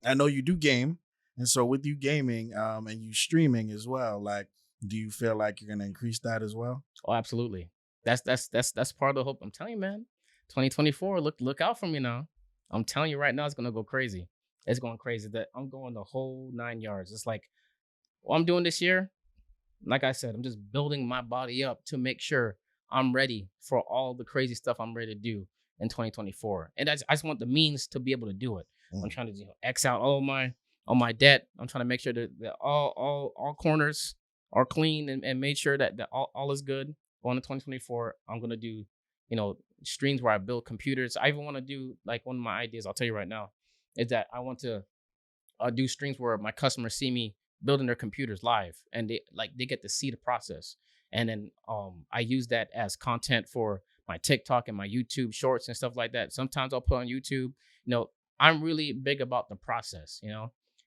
Speaker 2: I know you do game. And so with you gaming, and you streaming as well, like do you feel like you're gonna increase that as well?
Speaker 1: Oh, absolutely. That's part of the hope. I'm telling you, man. 2024. Look out for me now. I'm telling you right now, it's gonna go crazy. It's going crazy. That I'm going the whole 9 yards. It's like what I'm doing this year. Like I said, I'm just building my body up to make sure I'm ready for all the crazy stuff I'm ready to do in 2024. And I just want the means to be able to do it. I'm
Speaker 2: Mm.
Speaker 1: trying to X out all my debt. I'm trying to make sure that all corners are clean and made sure that all is good. Going to 2024, I'm gonna do streams where I build computers. I even want to do like one of my ideas. I'll tell you right now is that I want to do streams where my customers see me building their computers live and they get to see the process, and then I use that as content for my TikTok and my YouTube shorts and stuff like that. Sometimes I'll put on YouTube. I'm really big about the process.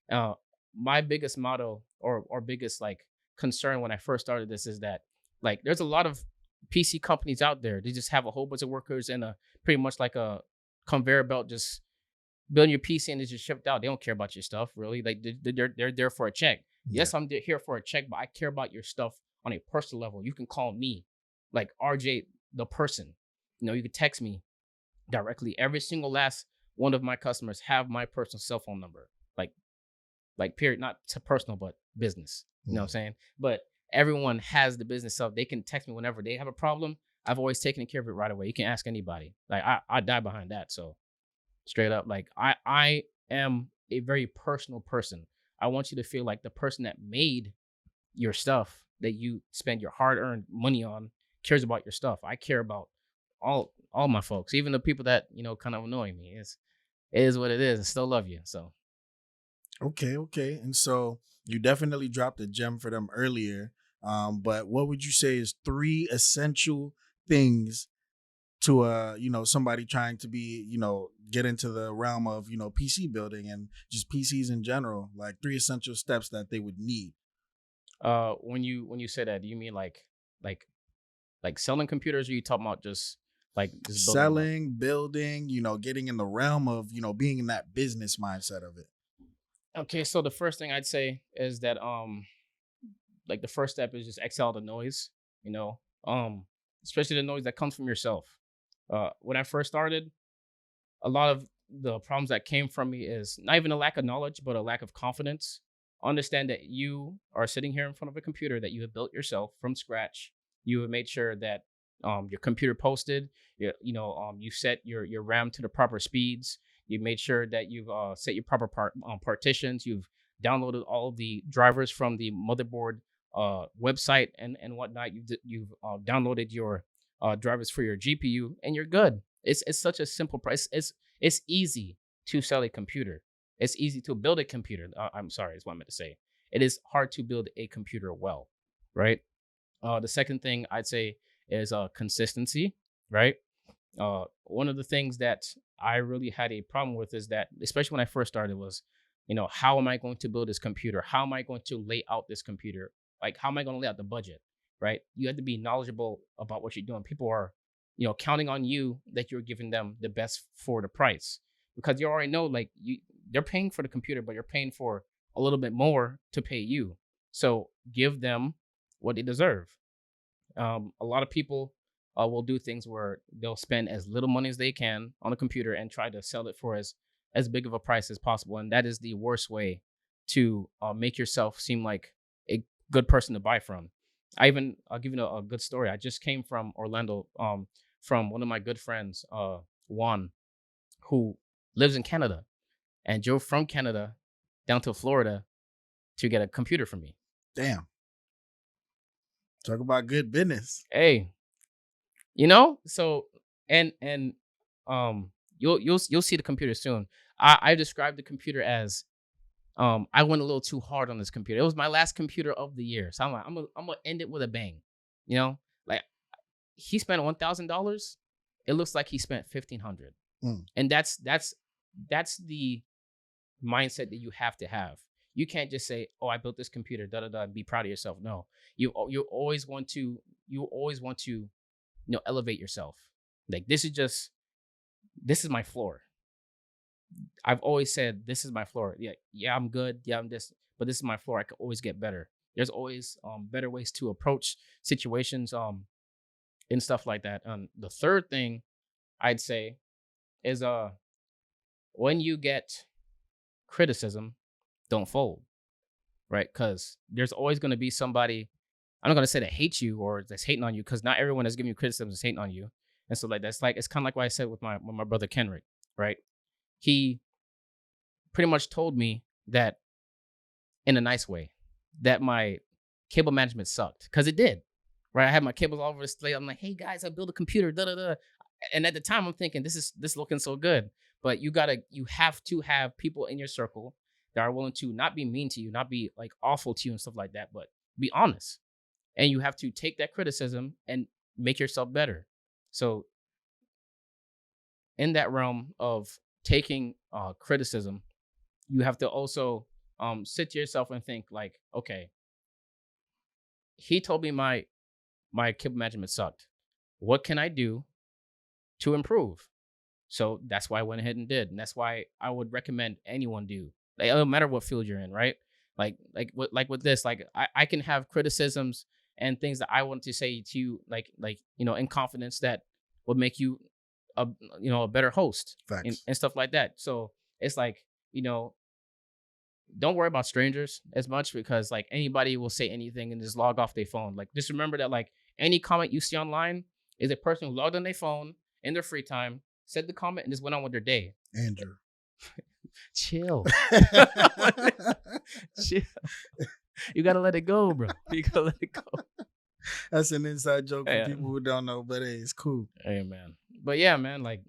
Speaker 1: uh, my biggest motto or biggest like concern when I first started this is that like there's a lot of PC companies out there. They just have a whole bunch of workers and a pretty much like a conveyor belt just building your PC and it's just shipped out. They don't care about your stuff really. Like they're there for a check.
Speaker 2: Yeah.
Speaker 1: Yes, I'm here for a check, but I care about your stuff on a personal level. You can call me, like RJ, the person. You can text me directly. Every single last one of my customers have my personal cell phone number. Like period, not to personal, but business. You know what I'm
Speaker 2: Mm.
Speaker 1: saying? But everyone has the business stuff. They can text me whenever they have a problem. I've always taken care of it right away. You can ask anybody. Like I die behind that. So straight up, like I am a very personal person. I want you to feel like the person that made your stuff that you spend your hard-earned money on cares about your stuff. I care about all my folks, even the people that kind of annoy me. It is what it is. I still love you. So
Speaker 2: Okay, okay. And so you definitely dropped a gem for them earlier. But what would you say is three essential things to somebody trying to be, get into the realm of, PC building and just PCs in general, like three essential steps that they would need?
Speaker 1: when you say that, do you mean like selling computers, or you talking about just building them up?
Speaker 2: Selling, building, getting in the realm of, being in that business mindset of it.
Speaker 1: Okay, so the first thing I'd say is that like the first step is just exhale the noise, you know, um, especially the noise that comes from yourself. When I first started, a lot of the problems that came from me is not even a lack of knowledge, but a lack of confidence. Understand that you are sitting here in front of a computer that you have built yourself from scratch. You have made sure that your computer posted, you set your RAM to the proper speeds. You made sure that you've set your proper partitions. You've downloaded all of the drivers from the motherboard website and whatnot. You've downloaded your drivers for your GPU, and you're good. It's such a simple price. It's easy to sell a computer. It's easy to build a computer. I'm sorry, is what I meant to say. It is hard to build a computer well, right? The second thing I'd say is consistency, right? One of the things that I really had a problem with is that, especially when I first started, was, how am I going to build this computer? How am I going to lay out this computer? Like, how am I going to lay out the budget? Right? You have to be knowledgeable about what you're doing. People are, counting on you that you're giving them the best for the price, because you already know, like, they're paying for the computer, but you're paying for a little bit more to pay you. So give them what they deserve. A lot of people will do things where they'll spend as little money as they can on a computer and try to sell it for as big of a price as possible, and that is the worst way to make yourself seem like a good person to buy from. I'll give you a good story. I just came from Orlando, from one of my good friends, Juan, who lives in Canada, and drove from Canada down to Florida to get a computer from me.
Speaker 2: Damn. Talk about good business.
Speaker 1: Hey, so and you'll see the computer soon. I described the computer as, I went a little too hard on this computer. It was my last computer of the year, so I'm like, I'm gonna end it with a bang. you know like, he spent $1,000. It looks like he spent 1,500.
Speaker 2: Mm.
Speaker 1: And that's the mindset that you have to have. You can't just say, "Oh, I built this computer, da da da," and be proud of yourself. No, you always want to elevate yourself. Like, this is my floor. I've always said this is my floor. Yeah, yeah, I'm good. Yeah, I'm this, but this is my floor. I could always get better. There's always better ways to approach situations and stuff like that. The third thing I'd say is, when you get criticism, don't fold, right? Because there's always going to be somebody. I'm not going to say that hates you or that's hating on you, because not everyone that's giving you criticism is hating on you. And so, like, that's like, it's kind of like what I said with my brother Kenrick, right? He pretty much told me that, in a nice way, that my cable management sucked, because it did. Right? I had my cables all over the place. I'm like, "Hey guys, I built a computer." Da da da. And at the time, I'm thinking, this looking so good. But you have to have people in your circle that are willing to not be mean to you, not be like awful to you and stuff like that, but be honest. And you have to take that criticism and make yourself better. So, in that realm of taking criticism, you have to also sit to yourself and think, like, okay, he told me my cable management sucked. What can I do to improve? So that's why I went ahead and did, and that's why I would recommend anyone do. Like, it don't matter what field you're in, right? Like with this, like I can have criticisms and things that I want to say to you, like in confidence that would make you a a better host
Speaker 2: Facts.
Speaker 1: and stuff like that. So it's like, you know, don't worry about strangers as much, because like anybody will say anything and just log off their phone. Like, just remember that like any comment you see online is a person who logged on their phone in their free time, said the comment, and just went on with their day.
Speaker 2: Andrew.
Speaker 1: Chill. Chill. You gotta let it go, bro. You gotta let it go.
Speaker 2: That's an inside joke for
Speaker 1: Yeah.
Speaker 2: people who don't know, but hey, it's cool.
Speaker 1: Hey, man. But yeah, man, like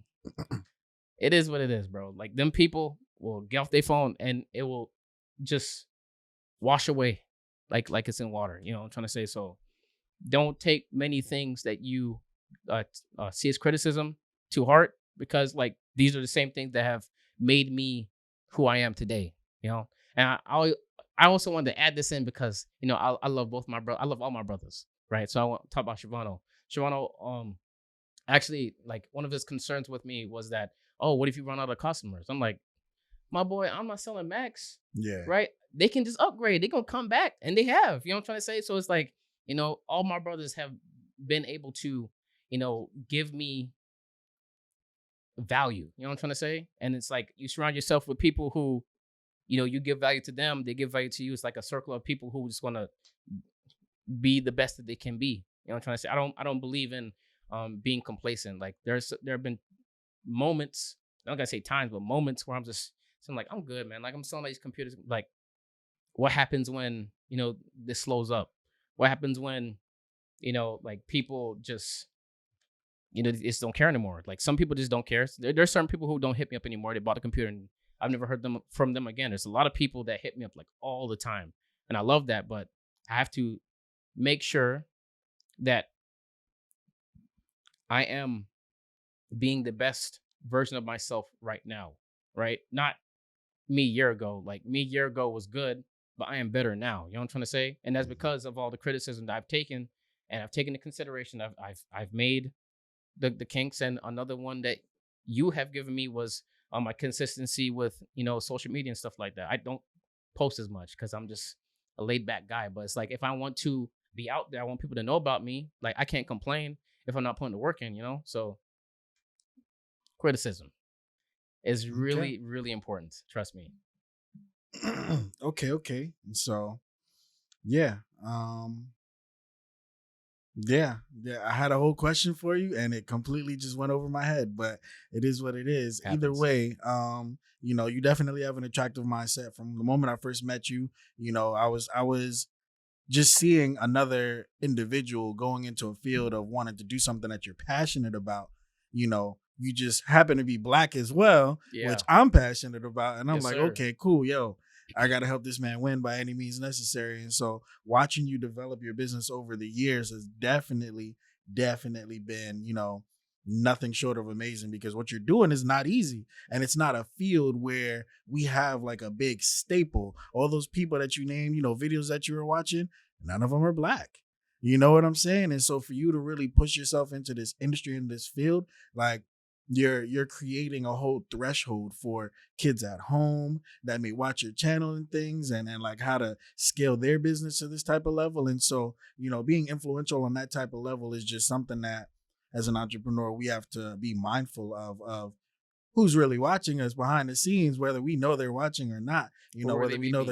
Speaker 1: it is what it is, bro. Like, them people will get off their phone and it will just wash away like it's in water. You know what I'm trying to say? So don't take many things that you see as criticism to heart, because like these are the same things that have made me who I am today. You know, and I also wanted to add this in because I love both my bro. I love all my brothers, right? So I want to talk about Shivano. Shivano, actually, like one of his concerns with me was that, oh, what if you run out of customers? I'm like, my boy, I'm not selling Max,
Speaker 2: Yeah.
Speaker 1: right? They can just upgrade. They're gonna come back, and they have. You know what I'm trying to say? So it's like, all my brothers have been able to, give me value. You know what I'm trying to say? And it's like you surround yourself with people who, you give value to them, they give value to you. It's like a circle of people who just want to be the best that they can be. You know what I'm trying to say? I don't believe in being complacent. Like there have been moments, I'm not gonna say times, but moments where I'm like, I'm good, man. Like, I'm selling these computers. Like, what happens when this slows up? What happens when like people just just don't care anymore? Like, some people just don't care. There's certain people who don't hit me up anymore. They bought a computer and I've never heard from them again. There's a lot of people that hit me up like all the time, and I love that. But I have to make sure that I am being the best version of myself right now, right? Not me a year ago. Like, me a year ago was good, but I am better now. You know what I'm trying to say? And that's because of all the criticism that I've taken, and I've taken into consideration. I've made the kinks, and another one that you have given me was my consistency with social media and stuff like that. I don't post as much because I'm just a laid back guy. But it's like, if I want to be out there, I want people to know about me. Like, I can't complain if I'm not putting the work in. So criticism is
Speaker 2: Okay.
Speaker 1: really, really important. Trust me.
Speaker 2: Okay. And so, yeah. Um, yeah. I had a whole question for you, and it completely just went over my head. But it is what it is. Either
Speaker 1: Happens.
Speaker 2: way, you definitely have an attractive mindset. From the moment I first met you, I was just seeing another individual going into a field of wanting to do something that you're passionate about. You just happen to be black as well, which
Speaker 1: Yeah.
Speaker 2: I'm passionate about. And I'm
Speaker 1: Yes,
Speaker 2: like,
Speaker 1: sir.
Speaker 2: okay, cool, yo, I got to help this man win by any means necessary. And so watching you develop your business over the years has definitely been, nothing short of amazing, because what you're doing is not easy, and it's not a field where we have like a big staple. All those people that you named, videos that you were watching, none of them are black. You know what I'm saying? And so for you to really push yourself into this industry, in this field, like, you're creating a whole threshold for kids at home that may watch your channel and things, and like how to scale their business to this type of level. And so, being influential on that type of level is just something that, as an entrepreneur, we have to be mindful of who's really watching us behind the scenes, whether we know they're watching or not,
Speaker 1: Or where they
Speaker 2: whether we
Speaker 1: may
Speaker 2: know
Speaker 1: be.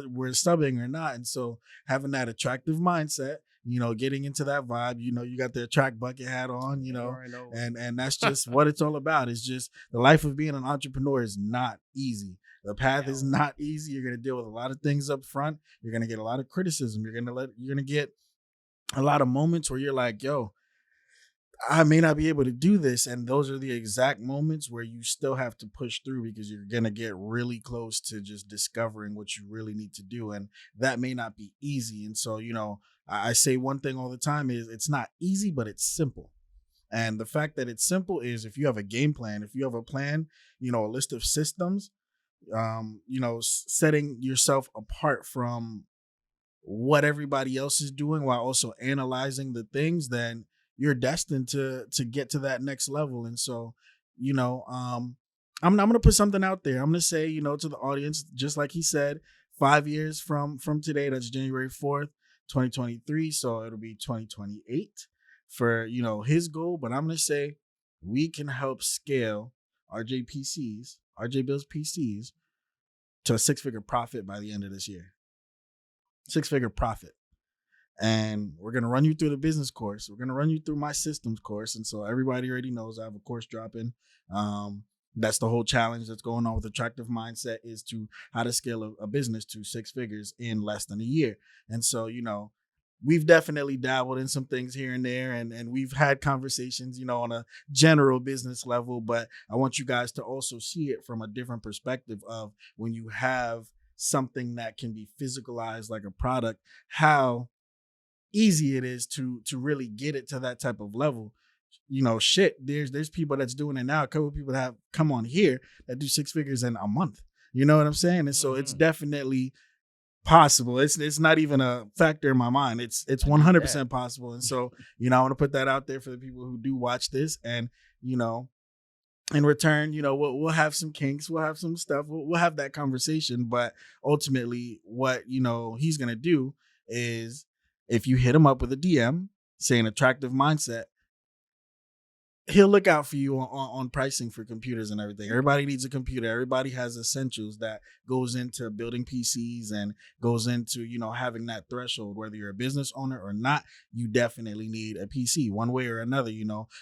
Speaker 2: we're subbing or not. And so having that attractive mindset, getting into that vibe, you got the attract bucket hat on,
Speaker 1: You already know.
Speaker 2: and that's just what it's all about. It's just the life of being an entrepreneur is not easy. The path is
Speaker 1: Hell.
Speaker 2: not easy. You're going to deal with a lot of things up front. You're going to get a lot of criticism. You're going to get a lot of moments where you're like, yo, I may not be able to do this. And those are the exact moments where you still have to push through, because you're going to get really close to just discovering what you really need to do. And that may not be easy. And so, I say one thing all the time is, it's not easy, but it's simple. And the fact that it's simple is, if you have a game plan, if you have a plan, a list of systems, setting yourself apart from what everybody else is doing while also analyzing the things, then you're destined to get to that next level. And so, I'm gonna put something out there. I'm gonna say, to the audience, just like he said, 5 years from today, that's January 4th, 2023. So it'll be 2028 for his goal. But I'm gonna say we can help scale RJ Bill's PCs to a six-figure profit by the end of this year. Six-figure profit. And we're going to run you through the business course. We're going to run you through my systems course. And so everybody already knows I have a course dropping. That's the whole challenge that's going on with Attractive Mindset, is to how to scale a business to six figures in less than a year. And so, we've definitely dabbled in some things here and there, and we've had conversations, on a general business level. But I want you guys to also see it from a different perspective of when you have something that can be physicalized like a product, how easy it is to really get it to that type of level. Shit, there's people that's doing it now. A couple of people that have come on here that do six figures in a month. You know what I'm saying? And so it's definitely possible. It's not even a factor in my mind. It's
Speaker 1: I need that.
Speaker 2: 100% possible. And so, I want to put that out there for the people who do watch this. And, in return, we'll have some kinks, we'll have some stuff, we'll have that conversation. But ultimately, what he's gonna do is, if you hit him up with a DM saying Attractive Mindset, he'll look out for you on pricing for computers and everything. Everybody needs a computer. Everybody has essentials that goes into building PCs and goes into, having that threshold. Whether you're a business owner or not, you definitely need a PC one way or another.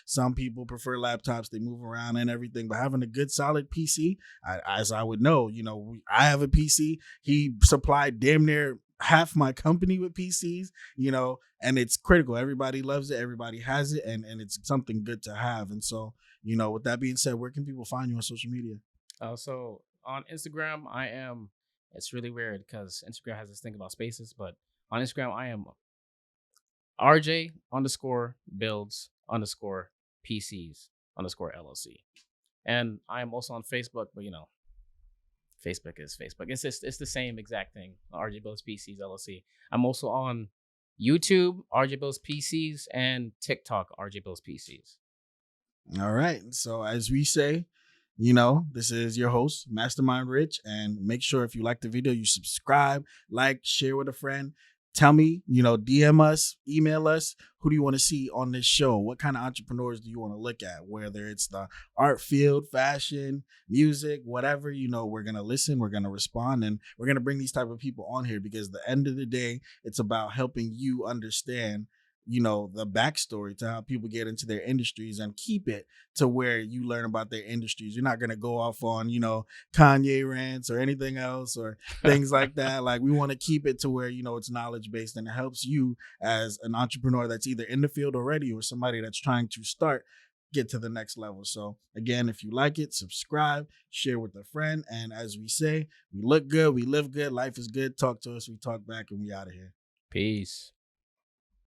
Speaker 2: Some people prefer laptops, they move around and everything, but having a good solid PC, as I would know, I have a PC. He supplied damn near half my company with PCs, and it's critical. Everybody loves it, everybody has it, and it's something good to have. And so, with that being said, where can people find you on social media?
Speaker 1: So on Instagram, I am. It's really weird because Instagram has this thing about spaces, but on Instagram, I am RJ underscore builds underscore PCs underscore LLC, and I am also on Facebook. But Facebook is Facebook. It's the same exact thing. RJ Builds PCs LLC. I'm also on YouTube, RJ Builds PCs, and TikTok, RJ Builds PCs.
Speaker 2: All right. So as we say, this is your host, Mastermind Rich. And make sure, if you like the video, you subscribe, like, share with a friend. Tell me, DM us, email us. Who do you want to see on this show? What kind of entrepreneurs do you want to look at? Whether it's the art field, fashion, music, whatever, we're going to listen, we're going to respond, and we're going to bring these type of people on here, because at the end of the day, it's about helping you understand the backstory to how people get into their industries, and keep it to where you learn about their industries. You're not going to go off on, Kanye rants or anything else or things like that. Like, we want to keep it to where, it's knowledge based, and it helps you as an entrepreneur that's either in the field already or somebody that's trying to start, get to the next level. So again, if you like it, subscribe, share with a friend. And as we say, we look good, we live good, life is good. Talk to us, we talk back, and we out of here.
Speaker 1: Peace.